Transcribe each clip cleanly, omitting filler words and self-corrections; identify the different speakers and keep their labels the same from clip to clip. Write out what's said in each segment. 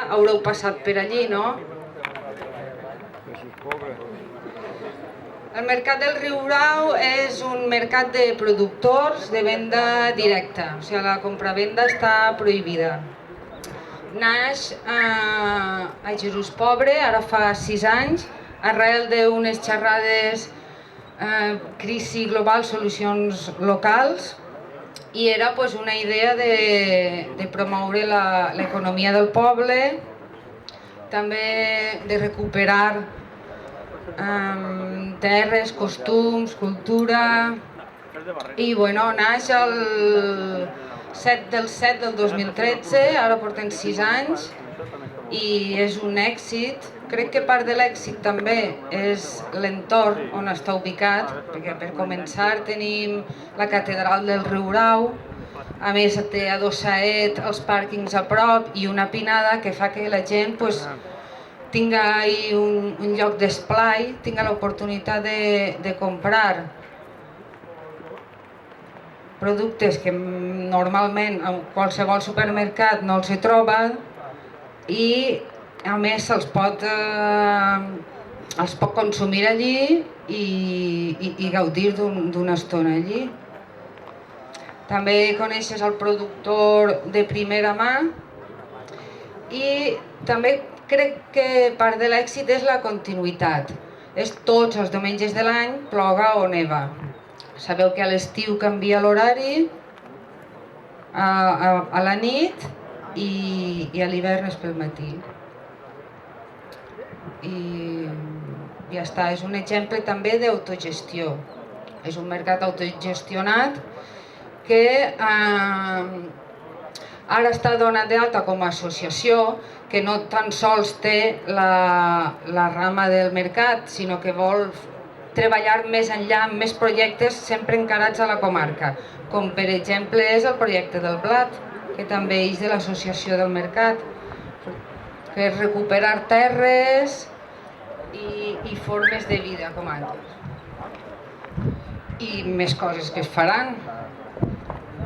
Speaker 1: Haureu passat per allí, no? El mercat del Riurau és un mercat de productors de venda directa, o sigui, la compravenda està prohibida. Naix a Jesús Pobre, ara fa 6 anys, arrel d'unes xerrades crisi global, solucions locals, i era una idea de promoure l'economia del poble, també de recuperar terres, costums, cultura, i naix el 7 del 2013, ara portem 6 anys, i és un èxit. Crec que part de l'èxit també és l'entorn on està ubicat, perquè per començar tenim la catedral del Riurau, a més té adossaet els pàrquings a prop i una pinada que fa que la gent tinga un lloc d'esplai, tinga l'oportunitat de comprar productes que normalment en qualsevol supermercat no els hi troba, i a més se'ls pot consumir allí i gaudir d'una estona allí. També coneixes el productor de primera mà, i també crec que part de l'èxit és la continuïtat. És tots els diumenges de l'any, ploga o neva. Sabeu que a l'estiu canvia l'horari, a la nit, i a l'hivern és pel matí. I ja està, és un exemple també d'autogestió. És un mercat autogestionat que ara està donat d'alta com a associació, que no tan sols té la rama del mercat, sinó que vol treballar més enllà, amb més projectes sempre encarats a la comarca, com per exemple és el projecte del blat, que també és de l'associació del mercat, que és recuperar terres i formes de vida com antes. I més coses que es faran.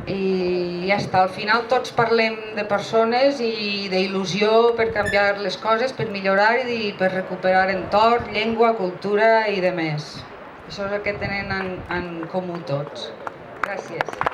Speaker 1: I ja està, al final tots parlem de persones i d'il·lusió per canviar les coses, per millorar i per recuperar entorn, llengua, cultura i de més. Això és el que tenen en comú tots. Gràcies.